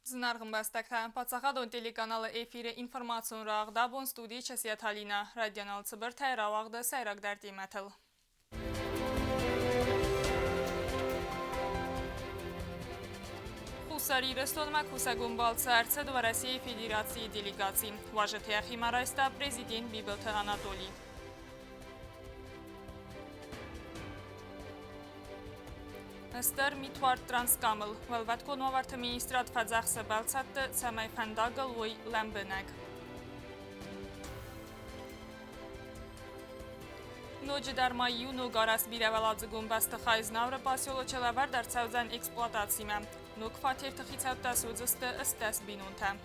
Զնարգն բաստակտան պացախադոն տելեկանալը էֆիրը ինվորմացիոն ռաղդաբոն ստուդի չեսիաթալինա ռադիանալ ծբրթայ ռավաղդը սայրագդար դիմətıl. Խուսարի ռեստոնմակ հուսագումբալցը արձեդ в России Федерации делегации. Важетя химарайста президент Бибелта Анатолий. Ստեր միտվար տրանսկամլ, վլվատկոն ավարդը մինիստրատ վազախսը բալցատը ծամայ ֆանդագլ ոյ լամբնակ. Նոջի դարմայ յունու գարաս բիրավալadzգում բաստը խայզնավրը պասյոլը չելավար դարցավզան էքսպլատացիմը. Նոք վատեր թխիցավտա սուձստը ըստես բինունթը.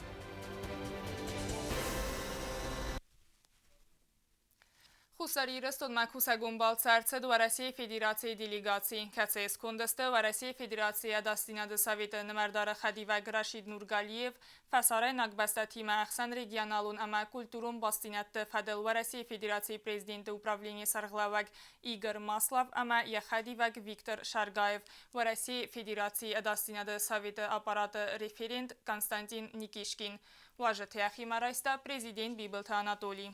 Խուսարի ռեստոնմակ հուսագումբալցը արձեդ в России Федерации делегации. Կացես կոնդստը в России Федерации դաստինադը սավետը նմարդարը խադիվագ Ռաշիդ Նուրգալիև, ֆասարեն ակբաստատիմը ախսան ռեգիոնալուն ամա կուլտուրում բաստինատը ֆադել в России Федерации президента управления Сарглаваг Игорь Маслов, ամա ехадиваг Виктор Шаргаев, в России Федерации դաստինադը սավետը ապարատը референт Константин Никишкин. Важетя химарайста президент Бибелта Анатолий.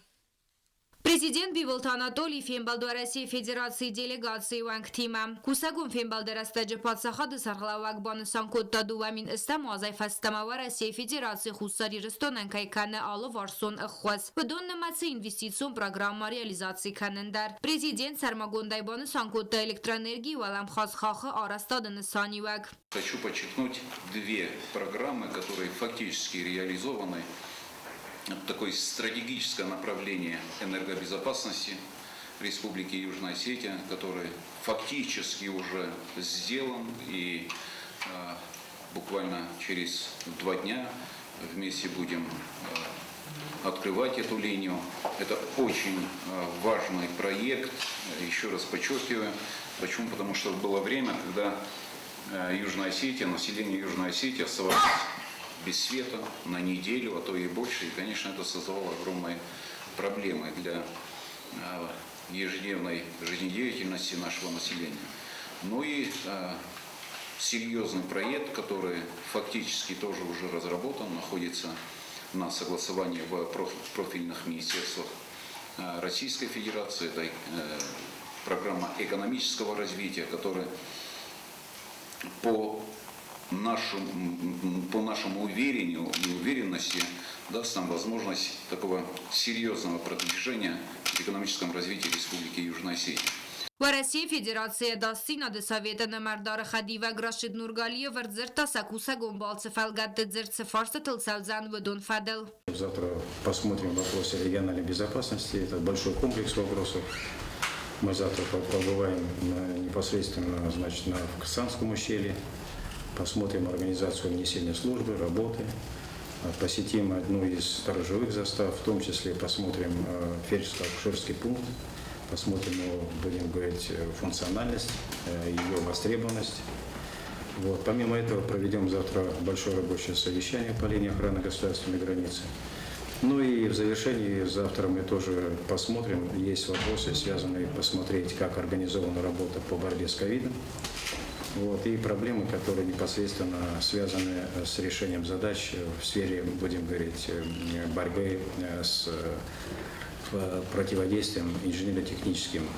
Президент Бибелта Анатолий Фембалду России Федерации делегации Уангтима. Кусагун Фембалдера стаджипат сахады сарглавак баны санкотта дувамин истам азай фастамава России Федерации хусари рестонан кайканы алы варсон охваз. Бдон намацы инвестицион программа реализации канендар. Президент Сармагондай баны санкотта электроэнергии валам хазхахы арастаданы санивак. Хочу подчеркнуть две программы, которые фактически реализованы. Такое стратегическое направление энергобезопасности Республики Южная Осетия, который фактически уже сделан, и буквально через 2 дня вместе будем открывать эту линию. Это очень важный проект, еще раз подчеркиваю. Почему? Потому что было время, когда Южная Осетия, население Южной Осетии оставалось без света на неделю, а то и больше. И, конечно, это создавало огромные проблемы для ежедневной жизнедеятельности нашего населения. Ну и серьезный проект, который фактически тоже уже разработан, находится на согласовании в профильных министерствах Российской Федерации. Это программа экономического развития, которая по нашему уверению и уверенности даст нам возможность такого серьезного продвижения в экономическом развитии Республики Южная Осетия. В России Федерация дастина десавета намардар хадива Рашид Нургалиев вердзерта сакуса гомбалцы фалгатты дзерцы фарса тылсавзан выдун фадел. Завтра посмотрим вопросы региональной безопасности. Это большой комплекс вопросов. Мы завтра побываем непосредственно, значит, в Касанском ущелье. Посмотрим организацию несения службы, работы, посетим одну из сторожевых застав, в том числе посмотрим фельдшерско-акушерский пункт, посмотрим его, будем говорить, функциональность, ее востребованность. Вот. Помимо этого проведем завтра большое рабочее совещание по линии охраны государственной границы. Ну и в завершении завтра мы тоже посмотрим, есть вопросы, связанные, посмотреть, как организована работа по борьбе с ковидом. Вот, и проблемы, которые непосредственно связаны с решением задач в сфере, будем говорить, борьбы с противодействием инженерно-техническим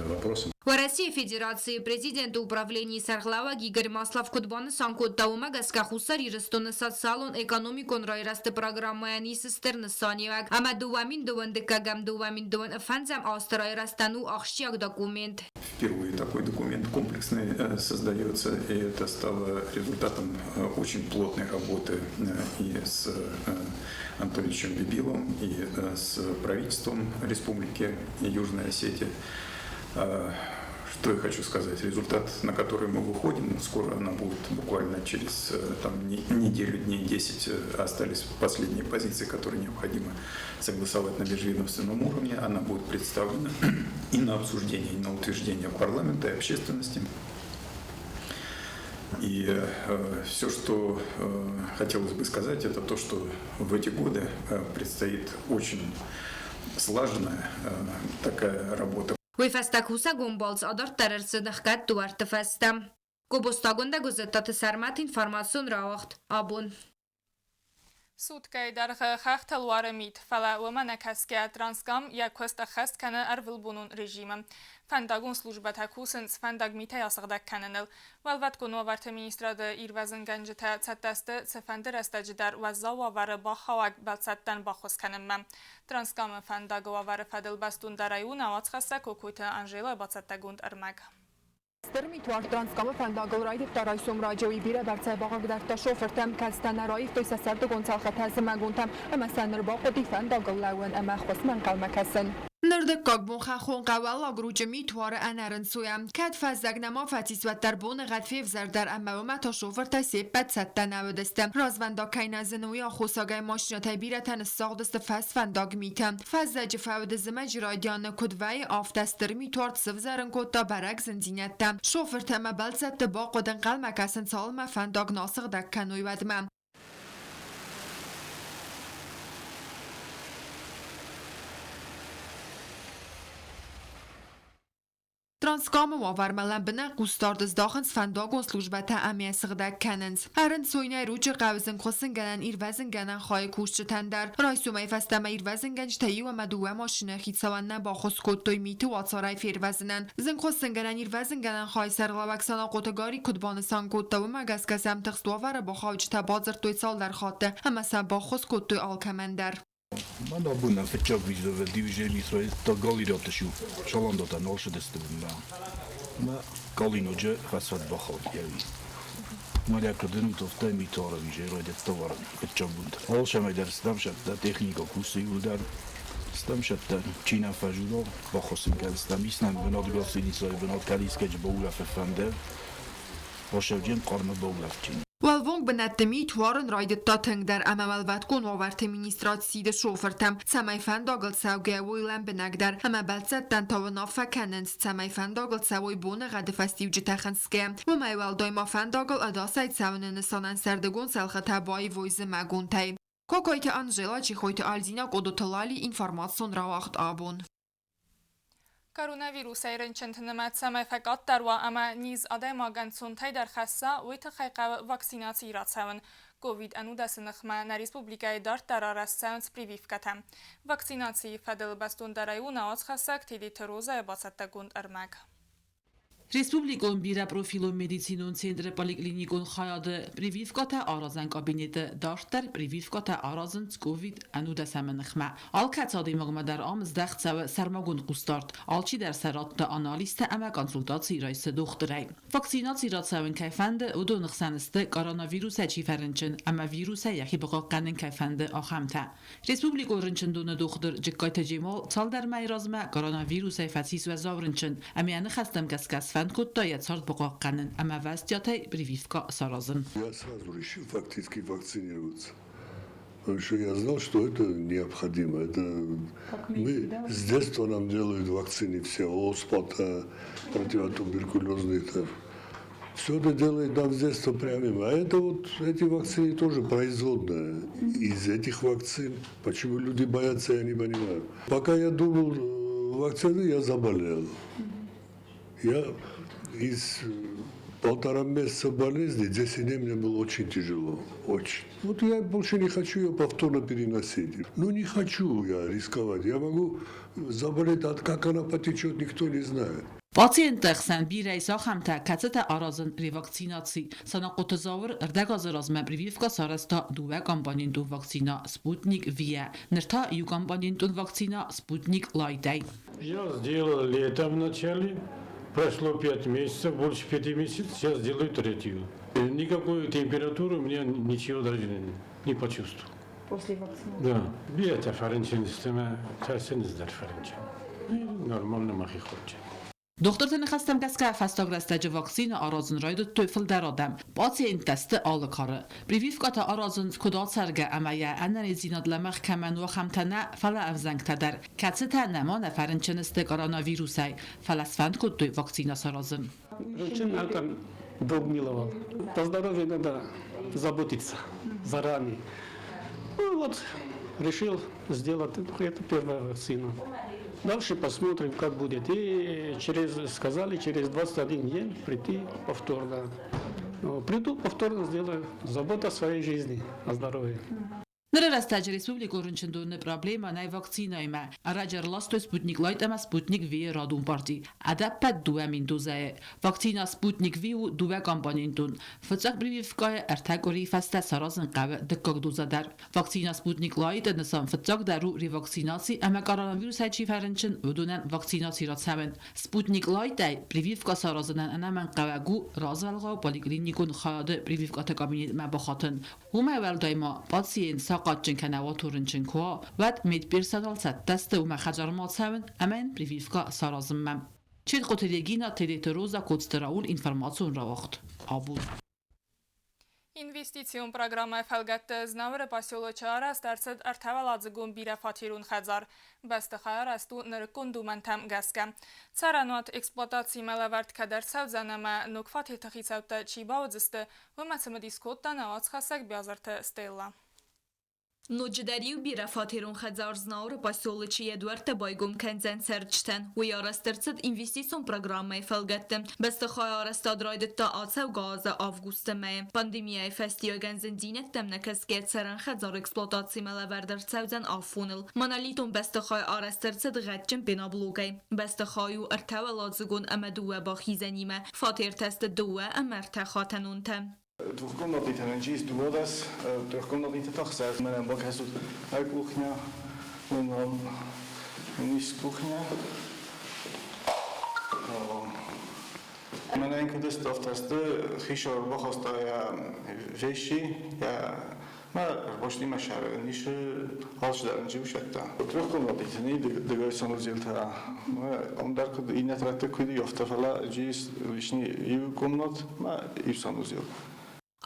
вопросам. В России Федерации президент управления Сарглаваг Игорь Маслов Кудбаны Санкотта Умагаска Хусари Рестона Сацалон экономикон райрасты программы Анисистерны Санивак Амадувамин Дувандекагам Дувамин Дуван Фанзам Астарай Растану Ахщак документ. Впервые такой документ комплексный создается, и это стало результатом очень плотной работы и с Анатольевичем Бибилом, и с правительством Республики Южная Осетия. Что я хочу сказать? Результат, на который мы выходим, скоро она будет, буквально через неделю, дней 10, остались последние позиции, которые необходимо согласовать на межведомственном уровне. Она будет представлена и на обсуждение, и на утверждение парламента и общественности. И все, что хотелось бы сказать, это то, что в эти годы предстоит очень слаженная такая работа. Уйфастак хусагумбалц адар тарарсыдахкат туартыфастам. Кобостагунда гузеттаты сармат информацион рауахт. Абун. سودکای در خخت الوار مید فلا و من کسکه ترانسکام یا کوست خست کنه ارول بونون رژیم فندگون سلوجبت کوسنس فندگ میته یاسقدک کننل والوت کنو ورت مینیستراد ایروازن گنجته تدست سفندر استجدر و زاوار با خواگ بلصدن با خوز کنم ترانسکام فندگ و ور فدل بستون درایون آواز خسته کوکویت انجیلا بلصدگوند ارمگ Termituar transkama fendagal raydık da raysum rajoyi bire berse bağa gider ta şoförtem kelsten rayif toysa serdu gonçal xatas maguntem ama senir ba xodi fendagal lawen ama xosman qalmakasin نردکاک بون خون قوالا گروجمی توار انرن سویم کد فزدگ نما فتیس و در بون غدفیف زردر اما و متا شوفر تا سیب بد ستن نودستم رازوندا کین از نویا خوساگای ماشینا تیبیرتن ساقدست فست فنداگ میتم فزدج فود زمج رایدیان کدوی آفتستر میتوارد سفزرن کد تا برگ زنزینتم شوفر تم بلزت با قدن قلمک اسن سالم فنداگ ناسق دک کنوی ودمم Transkam wavarmalan bina gustardes dagens vandaag ons službata amiesgdak kennens. Herren soine ruche qawzen khosen ganan irwazen ganan khay kushtetandar. Raisumay fastama irwazen ganj tayu amaduwa mashina khitsawanna ba khoskotoy mitu watsaray firwaznan. Zen khosen ganan irwazen ganan khay sarlavaksana qotagari kudbanisan kottaw magaskasam txtwavara ba khawjta bazar toy sal dar khatte. Hamasa ba khoskotoy alkamandar. Man abuna fetchak vizove divizheni svoje to galirate shu shalandota 060 ma galinoje fasad bakhod yavi Maria Kadınutov da mitara vijero edet tovar fetchabund olshama dersdam shatta texnika kursi udan stam shatta Çina fajuro bakhosin galstam islam benad gosini svoje benad kaliskej boula fefande Boshevjen qarma boulafchin Walvong benattemi twaren raydet tateng der amavalvat kon overt administratie schofertem samay fandagel sauge woilen benagder ama balsettan tawana fakenens samay fandagel sawoy bone gade festivje techenske و maywal doima fandagel adasait savnen sanan serdegon selkhata boy voice maguntay Kokoyte Angela chihoyte alzina kodotalali information rawacht abon کرونا ویروس ایرانچند نماد سمای فقط در و اما نیز آدم گنسون تای در خسته و تحقیق واکسیناسی را سون کووید انو دست نخمه نریسپوبلیکای دارت در آرستانس پریویف کتم واکسیناسی فدل بستون در ایون آز خسته کتیدی تروزه باست گوند ارمگ Respublikon bira profilon medicinon centre poliklinikon xayada privivkata arazan kabinete daştar privivkata arazın covid anu da samenxma alkatsadi magmadar amzdaxt sav sarmagun qustart alçi der seratta analiste ama konsultatsiya rayse doktoray vaksinatsiya ratsaven kayfande udonxsaniste koronavirus çiferençin ama virusa yaxi baqaqqanin kayfande axamta Respublikon rınçındona doktor Cikkayta Cemal çaldar mayrazma koronavirus fatis ve zavrınçin amiyani xastam kaskas Фанкутта я царт богакканен, ама вастятай прививка саразен. Я сразу решил фактически вакцинироваться. Потому что я знал, что это необходимо. С детства нам делают вакцины все, оспата, противотуберкулезные. Все это делает нам с детства прямым. А это вот, эти вакцины тоже производные. Из этих вакцин. Почему люди боятся, я не понимаю. Пока я думал вакцины, я заболел. Я из 1,5 месяца болезни, 10 дней мне было очень тяжело. Очень. Вот я больше не хочу ее повторно переносить. Ну не хочу я рисковать. Я могу заболеть, а как она потечет, никто не знает. Пациентах сан биray saxamta katseta arazın revaksinatsi sana qotazavr rdagaz razma privivka sarasta duva kampanin tu vaksina Sputnik V nirta yu kampanin tu vaksina Sputnik Light. Я сделал летом в начале, прошло 5 месяцев, больше 5 месяцев, сейчас делаю третью. Никакой температуры у меня ничего даже не почувствовал. После вакцины? Да. Bir фаренчен sisteme tersinizler фаренчен. Нормально махи хочет. Doktor tani xastam kaska fastagrastacı vaksina arazın raydı töfil daradam. Pacient testi alıkarı. Privivkata arazın kudat serge amaya annen zinadlamaq kamen و xamtana fala avzang tadar. Katsita nema nefarinçiniste koronavirusay. Falasfand kutu vaksina sarazın. Женщин это Бог миловал. По здоровью надо заботиться заранее. Ну вот, решил сделать эту первую вакцину. Дальше посмотрим, как будет. И сказали, через 21 день прийти повторно. Приду, повторно сделаю. Забота о своей жизни, о здоровье. Նրաստաջ ռեսպուբլիկորնչնդուն պրոբլեմա նայ վակցինայմա առաջեր լաստո Sputnik Light ama Sputnik V radun parti adaptat duamin dozae vakcina Sputnik V u dua kampanintun fıçak privivkaya ertakori fasta sarazın qav dıkkak dozadar vakcina Sputnik Light nısan fıçak daru revaksinasi ama koronavirus haçiferinçin ödünen vaksinasi ratsamen Sputnik Light ay privivka sarazınan anaman qavagu razvalga poliklinikun xayadı privivka kabinet ma baxatın huma veldayma pasient ساقاتچن کنواتورنچن کوا ود مید پرسنال ست دست و مخجرمات سون امن پریویفکا سارازمم چید قطریگینا تلیتروزا کودستراول ինֆորմացիոն ռավախտ աբուր Investitsiyon programı fəlqətdə znavırı pasyoloçı arastərsid ərtəvəladzıqun birə fatirun xəzar. Bəstə xayarastu nırıqun dumantəm qəskəm. Çaranot eksploatasiya mələvərt qədər səvzənəmə nuk fatih təxisəvdə çibavıcıstı və məsəmə diskotdan əvac xəsək biazırtı steyla. Նոջդարիու բիրաֆաթերուն խազար զնաուրը պասյոլիչի եդուարդը բայգում կենձեն սերջտեն, ու արաստերցդ ինվեստիսիոն պրոգրամմայ ֆալգատտը, բստխայ արաստադրայդտա ացավ գազը ավգուստը մայ, պանդեմիայ ֆեստիո գենզեն դինետ տեմնəkս կերցերան խազար էքսպլոտացի մելավերդրցավձան ավֆունել, մանալիտուն բստխայ արաստերցդ ғետջն բինաբլոգայ, բստխայու ըրթավալadzıgun əmədüvə baxizənimə, father təstə düvə əmərtə xatənüntə. Двухкомнатный тенанджис, дуодас, трехкомнатный тахсер. У меня бака тут кухня, низ кухня. У меня иногда ставтасты, хишор бахостая вещи, я почти машар, ниш алш дарнджи ушатта. Трехкомнатный теней дегай санузелта. Он дарк и не тратты куди яфтафала джис лишний ив комнат, ив санузел.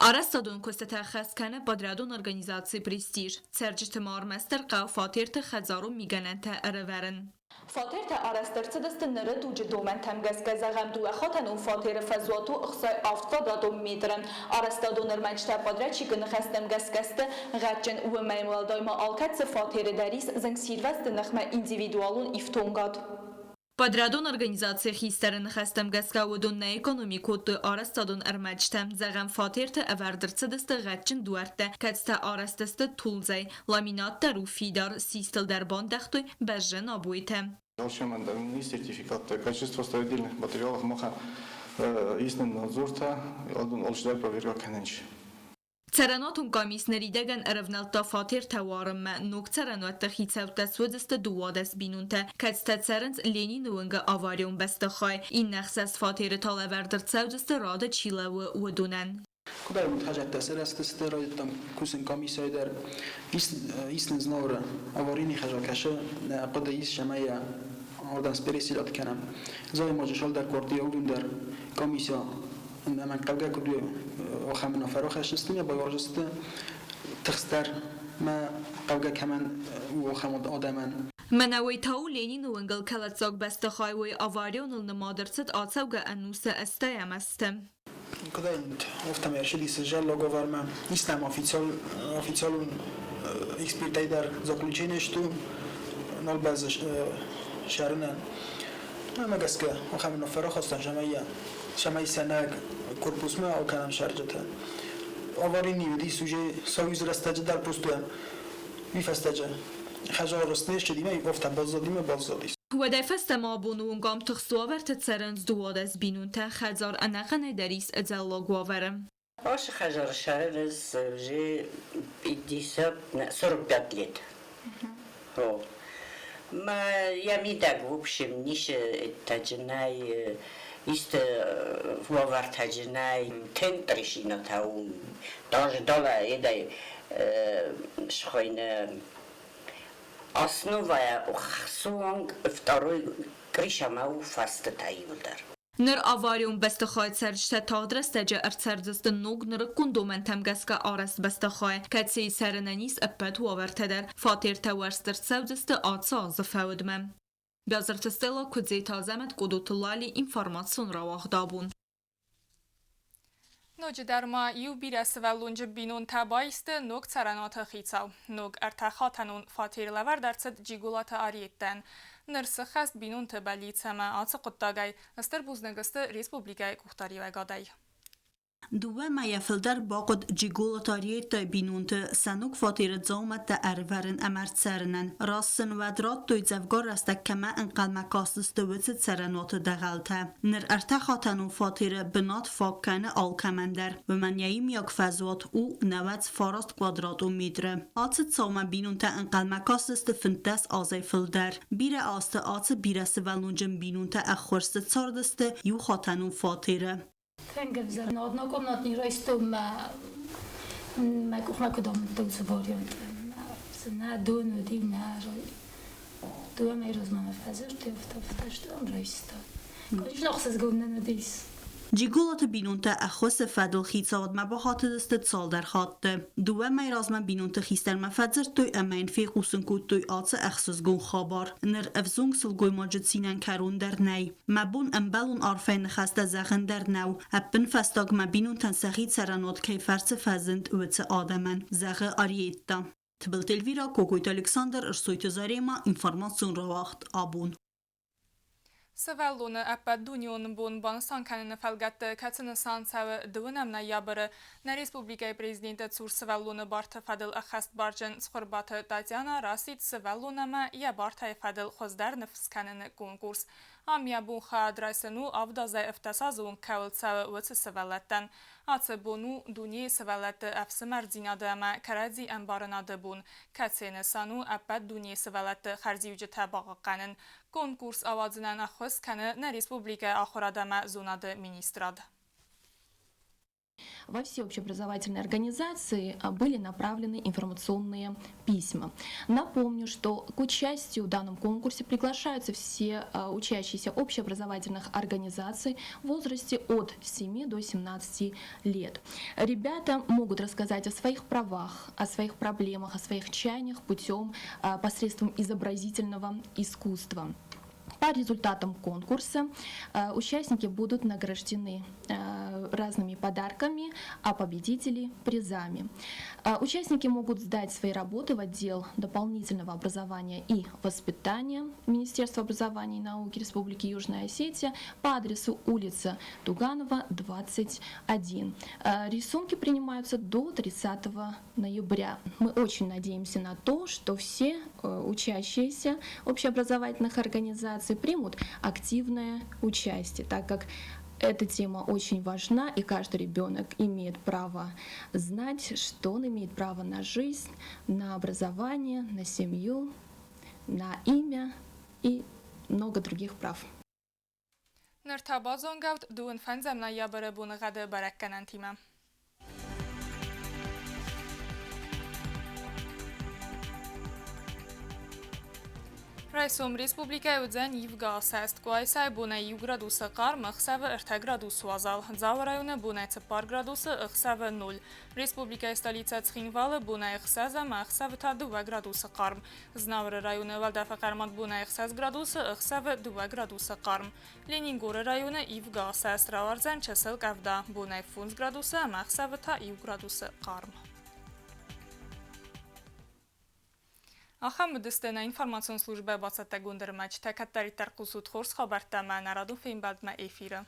Արաստադուն կոստաթախած կանը պատրադուն օրգանիզացի պրիստիր, ծերջիթը մարմեստր կավ ֆատիրթը խազարում միգանենթը ըրվերն։ Ֆատիրթը արաստերցդստը նրը դուջը դոմենթեմ գզգզաղեմ դուախոտան ուն ֆատիրը ֆազուատու ըխսայ ավտ կվադրատում մետրն, արաստադուն ըրմենչտա պատրաչի կնխեստեմ գզգստը ғատջեն ու մեմուալդայմա ալքացը ֆատիրը դարիս զնգսիրվաստը նխմա ինդիվիդուալուն իվտոնգատ։ Պատրադուն օրգանիզացիա խիստերը նխեստեմ գսկավուդուն նա էկոնոմիկոտը արաստադուն ըրմեջտեմ զաղեմ ֆատիրթը əvərdırçıdısты ғətçin duərtə կəçtə արաստısты tulzay, laminatlar u fidar, sistel dərban dəxtü bəzжен abuytə. Должен сертификат качества строительных материалов моха истинный надзор-то, он должен проверять конечно. Царанотун комиссների դեգան ըրվնալտա ֆաթիր թավարմը նոք ցարանոտը խիցավտասուդստը դուադես բինունտը կացտա ցարանց Լենին ունգա ավարիոն բստխայ իննախսաս ֆաթիրը թալավերդրցավդստը ռադը չիլավը ուդունան Куда ему тхажат тасерасты стероид там кусен комиссайдар истин знора аварийный хажакаша قد يس شمايا ордан спересилат канам зай можешал дар квартира ундер комиссия من قبل كده وخمنا فراخش استني باورجست تخستر ما قبل كمان وخمد آدمان منوی تاو لینین و انگل کلاتزاگ بسته خواهی آواریون النمادرست آتسوگ انوسه استایم استم کدای گفتم ارشدی سجل لگوور من نیستم official expertای در zaključenje što nalbaz شهرنا ما قسكه وخمنا فراخ استن شماي سناق كوربوس ما او كلام شارجته آوارینی ودی سوژه سویز رستاجه در پستویم میفستاجه خجار رستنش شدیمه گفتم بازدادیم بازدادیست ودای فست ما بونون گام تخصوابرت تسرنز دوادز بینونته خزار انقنه دریس ازالا گواورم باش خجار شهرز جه 45 лет. ما я мидаг в общем нише таджинай ist vorwartaginai tentrishina taum даже дола едай шхойне основая ухсунг второй кришамау фаста таивдар Նր ավարյուն բստխայ ծերջտե թաղդրստեջը ըրցերձստը նոգ նրը կունդոմեն թեմգասկա արաստ բստխայ կացի սարնանիս ըպպետ ու ավերթեդեր ֆատիր թավարստրցավդստը ացա զվհավդմեմ Բյազրտստելա կուձի թազեմət կուդուտլալի ինվարմացուն ռավաղդաբուն Նոջը դարմա իու բիրասը վալունջը բինուն թաբայստը նոգ ծարանատը խիցավ, նոգ արտախատանուն ֆատիր լավար դարցդ ջիգուլատը արիետտեն, նրսը խաստ բինուն թբալի ծամա ացը կուտտագայ, աստր բուզնգստը ռեսպուբլիկայ կուղտարի վագադայ։ دوما يفلدر باقد جيغولاتاريت بينونت سانوك فاتير زومت أرورن أمرت سرنن راسن ودرات دوي زفگار رستك كما انقل مكاسس دوتت سرنات دغلتا نر ارتخاتنو فاتير بنات فاكن آلكمندر ومن يايم ياك فزوات او نوات فاراست كوادرات متر آتت سوما بينونت انقل مكاسس دفنتس آزي فلدر بير آست آت بير سوالنجم بينونت أخورست تساردست يو خاتنو فاتير Фенгевзер на однокомнатній райстом кудом тут варіант. На дону дівна рай. То ми розмовляємо фазер, то що райста. Конечно, خص згодна десь. جيغولات بينونتا أخوس فادل خيصاد ما بخاطر دست سال در خاطر دوه ميراز ما بينونتا خيستر ما فادر توي أمين في قوسن كود توي آتس أخصص گون خابار نر أفزونگ سلگوی ماجد سینن کرون در نی ما بون أمبالون عرفين خسته زخن در نو أبن فستاگ ما بينونتا سخيد سرانات كيفرس فزند ويت آدمن زخ آريتا تبل تلويرا كوكويت ألكساندر ارسويت زاريما إنفورماسيون رواخت آبون Савеллуна аппа Дунион бун банстанканын фалгатты кацыны сансавы дывынамна ябыры на республикай президенті Цур Савеллуна барты фадыл ахаст баржын сқырбаты Татьяна Расид Савеллунама я бартай фадыл хоздар нефсканын конкурс. Амия бун хадрайсыну авдазай эфтасазуын кавылцавы вăцы Савеллаттан. Ацы буну дуне Савеллатты әфсы мәрдинады ама карадзи әмбарынады бун. Кацыны сану аппа дуне Савеллатты харзиюджы табағыққанын. Конкурс авадзынан ахыз кәні на республика ахурадама зонады министрады. Во все общеобразовательные организации были направлены информационные письма. Напомню, что к участию в данном конкурсе приглашаются все учащиеся общеобразовательных организаций в возрасте от 7 до 17 лет. Ребята могут рассказать о своих правах, о своих проблемах, о своих чаяниях путем посредством изобразительного искусства. По результатам конкурса участники будут награждены разными подарками, а победители – призами. Участники могут сдать свои работы в отдел дополнительного образования и воспитания Министерства образования и науки Республики Южная Осетия по адресу улица Туганова, 21. Рисунки принимаются до 30 ноября. Мы очень надеемся на то, что все учащиеся общеобразовательных организаций примут активное участие, так как эта тема очень важна, и каждый ребенок имеет право знать, что он имеет право на жизнь, на образование, на семью, на имя и много других прав. Ныртабазонгавд дуын фанзамна ябыры буныгады баракканан тима. Райсом республика удзан Евга саст куайсай буна ю градуса қар махсавы ирта градус вазал. Дзава районы буна цепар градусы ихсавы 0. Республика столица Цхинвалы буна ихсаза махсавы та 2 градусы қарм. Знавры районы Валдафа қармат буна ихсаз градусы ихсавы 2 градусы қарм. Ленингоры районы Евга саст раварзан часыл кавда буна фунз градусы махсавы та ю градусы қарм. Ахам дыстена информацион служба бацатта гундырмач, такаттариттар қусуд хорс хабарта ма нараду феймбадма эфира.